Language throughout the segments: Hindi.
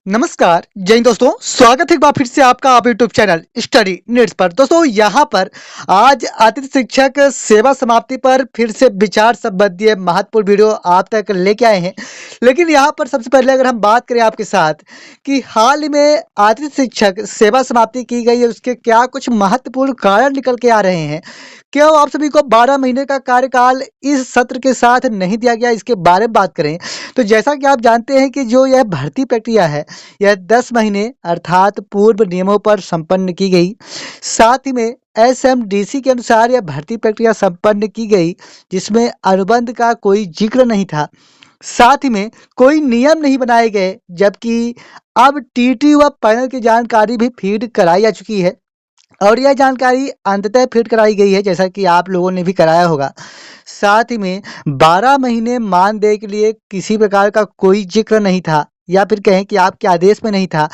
नमस्कार जय हिंद दोस्तों, स्वागत है एक बार फिर से आपका आप यूट्यूब चैनल स्टडी नीड्स पर। दोस्तों यहाँ पर आज अतिथि शिक्षक सेवा समाप्ति पर फिर से विचार संबंधी महत्वपूर्ण वीडियो आप तक लेके आए हैं। लेकिन यहाँ पर सबसे पहले अगर हम बात करें आपके साथ कि हाल ही में अतिथि शिक्षक सेवा समाप्ति की गई है, उसके क्या कुछ महत्वपूर्ण कारण निकल के आ रहे हैं, क्यों आप सभी को 12 महीने का कार्यकाल इस सत्र के साथ नहीं दिया गया, इसके बारे में बात करें। तो जैसा कि आप जानते हैं कि जो यह भर्ती प्रक्रिया है यह 10 महीने अर्थात पूर्व नियमों पर संपन्न की गई। साथ ही में एसएमडीसी के अनुसार यह भर्ती प्रक्रिया संपन्न की गई जिसमें अनुबंध का कोई जिक्र नहीं था। साथ ही में कोई नियम नहीं बनाए गए, जबकि अब टीटी व पैनल की जानकारी भी फीड कराई जा चुकी है और यह जानकारी अंततः फीड कराई गई है, जैसा कि आप लोगों ने भी कराया होगा। साथ ही में 12 महीने मानदेय के लिए किसी प्रकार का कोई जिक्र नहीं था या फिर कहें कि आपके आदेश में नहीं था,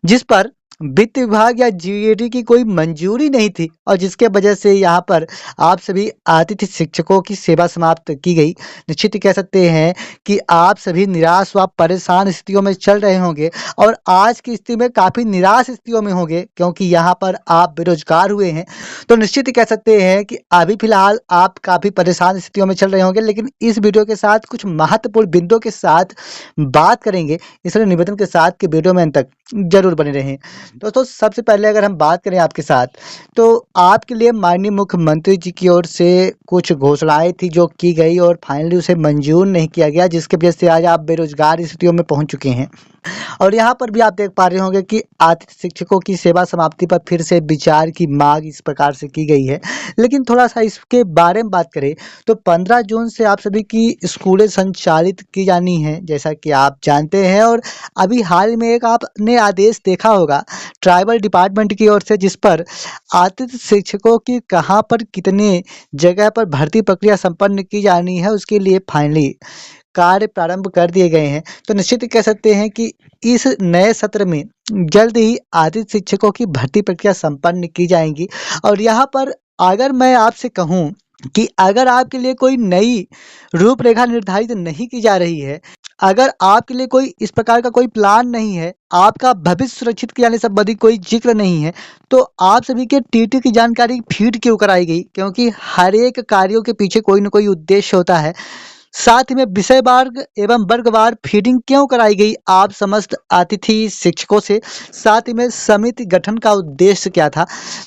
जिस पर वित्त विभाग या जीएडी की कोई मंजूरी नहीं थी और जिसके वजह से यहाँ पर आप सभी अतिथि शिक्षकों की सेवा समाप्त की गई। निश्चित ही कह सकते हैं कि आप सभी निराश व परेशान स्थितियों में चल रहे होंगे और आज की स्थिति में काफ़ी निराश स्थितियों में होंगे, क्योंकि यहाँ पर आप बेरोजगार हुए हैं। तो निश्चित ही कह सकते हैं कि अभी फिलहाल आप काफ़ी परेशान स्थितियों में चल रहे होंगे, लेकिन इस वीडियो के साथ कुछ महत्वपूर्ण बिंदुओं के साथ बात करेंगे, इसलिए निवेदन के साथ कि वीडियो में अंत तक जरूर बने रहें। दोस्तों सबसे पहले अगर हम बात करें आपके साथ, तो आपके लिए माननीय मुख्यमंत्री जी की ओर से कुछ घोषणाएं थी जो की गई और फाइनली उसे मंजूर नहीं किया गया, जिसके वजह से आज आप बेरोजगार स्थितियों में पहुंच चुके हैं। और यहाँ पर भी आप देख पा रहे होंगे कि अतिथि शिक्षकों की सेवा समाप्ति पर फिर से विचार की मांग इस प्रकार से की गई है। लेकिन थोड़ा सा इसके बारे में बात करें तो 15 जून से आप सभी की स्कूलें संचालित की जानी है, जैसा कि आप जानते हैं। और अभी हाल में एक आपने आदेश देखा होगा ट्राइबल डिपार्टमेंट की ओर से, जिस पर अतिथि शिक्षकों की कहाँ पर कितने जगह पर भर्ती प्रक्रिया संपन्न की जानी है उसके लिए फाइनली कार्य प्रारंभ कर दिए गए हैं। तो निश्चित ही कह सकते हैं कि इस नए सत्र में जल्द ही अतिथि शिक्षकों की भर्ती प्रक्रिया संपन्न की जाएंगी। और यहाँ पर अगर मैं आपसे कहूँ कि अगर आपके लिए कोई नई रूपरेखा निर्धारित नहीं की जा रही है, अगर आपके लिए कोई इस प्रकार का कोई प्लान नहीं है, आपका भविष्य सुरक्षित किए जाने संबंधी कोई जिक्र नहीं है, तो आप सभी के टीटी की जानकारी फीड क्यों कराई गई? क्योंकि हर एक कार्यों के पीछे कोई न कोई उद्देश्य होता है। साथ ही में विषय वर्ग एवं वर्गवार फीडिंग क्यों कराई गई आप समस्त अतिथि शिक्षकों से? साथ ही में समिति गठन का उद्देश्य क्या था?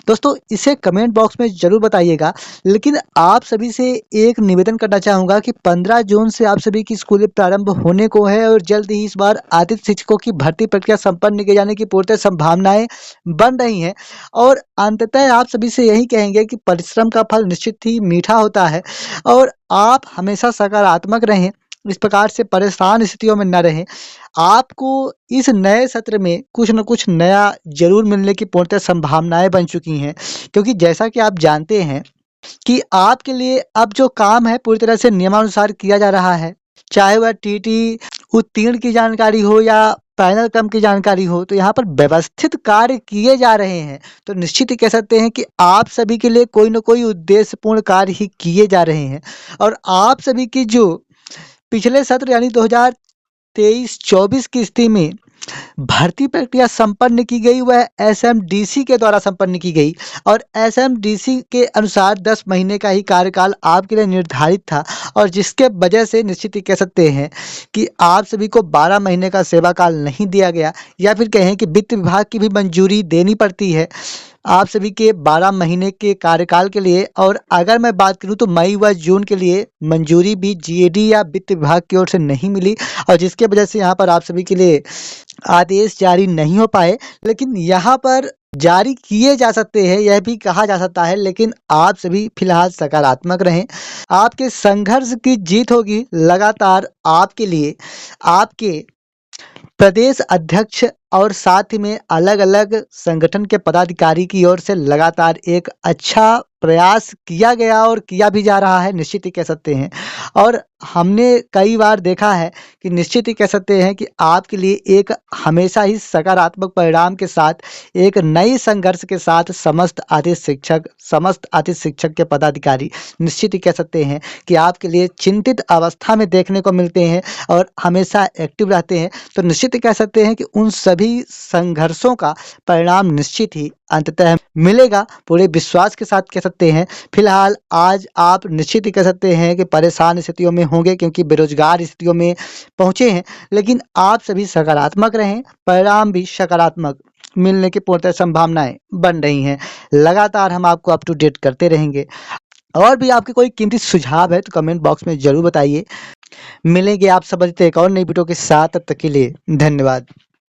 दोस्तों इसे कमेंट बॉक्स में जरूर बताइएगा। लेकिन आप सभी से एक निवेदन करना चाहूँगा कि 15 जून से आप सभी की स्कूलें प्रारंभ होने को है और जल्द ही इस बार अतिथि शिक्षकों की भर्ती प्रक्रिया संपन्न किए जाने की पूर्णतः संभावनाएं बन रही हैं। और अंततः आप सभी से यही कहेंगे कि परिश्रम का फल निश्चित ही मीठा होता है और आप हमेशा सकारात्मक रहें, इस प्रकार से परेशान स्थितियों में न रहें। आपको इस नए सत्र में कुछ न कुछ नया जरूर मिलने की पूर्णतः संभावनाएं बन चुकी हैं, क्योंकि जैसा कि आप जानते हैं कि आपके लिए अब जो काम है पूरी तरह से नियमानुसार किया जा रहा है, चाहे वह टीटी उत्तीर्ण की जानकारी हो या पैनल क्रम की जानकारी हो, तो यहाँ पर व्यवस्थित कार्य किए जा रहे हैं। तो निश्चित ही कह सकते हैं कि आप सभी के लिए कोई न कोई उद्देश्यपूर्ण कार्य ही किए जा रहे हैं। और आप सभी की जो पिछले सत्र यानी 2023-24 की स्थिति में भर्ती प्रक्रिया संपन्न की गई वह एसएमडीसी के द्वारा संपन्न की गई और एसएमडीसी के अनुसार 10 महीने का ही कार्यकाल आपके लिए निर्धारित था और जिसके वजह से निश्चित ही कह सकते हैं कि आप सभी को 12 महीने का सेवा काल नहीं दिया गया, या फिर कहें कि वित्त विभाग की भी मंजूरी देनी पड़ती है आप सभी के 12 महीने के कार्यकाल के लिए। और अगर मैं बात करूं तो मई व जून के लिए मंजूरी भी जीएडी या वित्त विभाग की ओर से नहीं मिली और जिसके वजह से यहाँ पर आप सभी के लिए आदेश जारी नहीं हो पाए। लेकिन यहाँ पर जारी किए जा सकते हैं, यह भी कहा जा सकता है। लेकिन आप सभी फिलहाल सकारात्मक रहें, आपके संघर्ष की जीत होगी। लगातार आपके लिए आपके प्रदेश अध्यक्ष और साथ ही में अलग-अलग संगठन के पदाधिकारी की ओर से लगातार एक अच्छा प्रयास किया गया और किया भी जा रहा है, निश्चित ही कह सकते हैं। और हमने कई बार देखा है कि निश्चित ही कह सकते हैं कि आपके लिए एक हमेशा ही सकारात्मक परिणाम के साथ, एक नई संघर्ष के साथ समस्त अतिथि शिक्षक के पदाधिकारी निश्चित ही कह सकते हैं कि आपके लिए चिंतित अवस्था में देखने को मिलते हैं और हमेशा एक्टिव रहते हैं। तो निश्चित ही कह सकते हैं कि उन सभी संघर्षों का परिणाम निश्चित ही अंततः मिलेगा, पूरे विश्वास के साथ कह सकते हैं। फिलहाल आज आप निश्चित ही कह सकते हैं कि परेशान स्थितियों में होंगे, क्योंकि बेरोजगार स्थितियों में पहुंचे हैं, लेकिन आप सभी सकारात्मक रहें, परिणाम भी सकारात्मक मिलने की पूर्णतः संभावनाएं बन रही हैं। लगातार हम आपको अप टू डेट करते रहेंगे। और भी आपके कोई कीमती सुझाव है तो कमेंट बॉक्स में जरूर बताइए। मिलेंगे आप सब एक और नई वीडियो के साथ, तब तक के लिए धन्यवाद।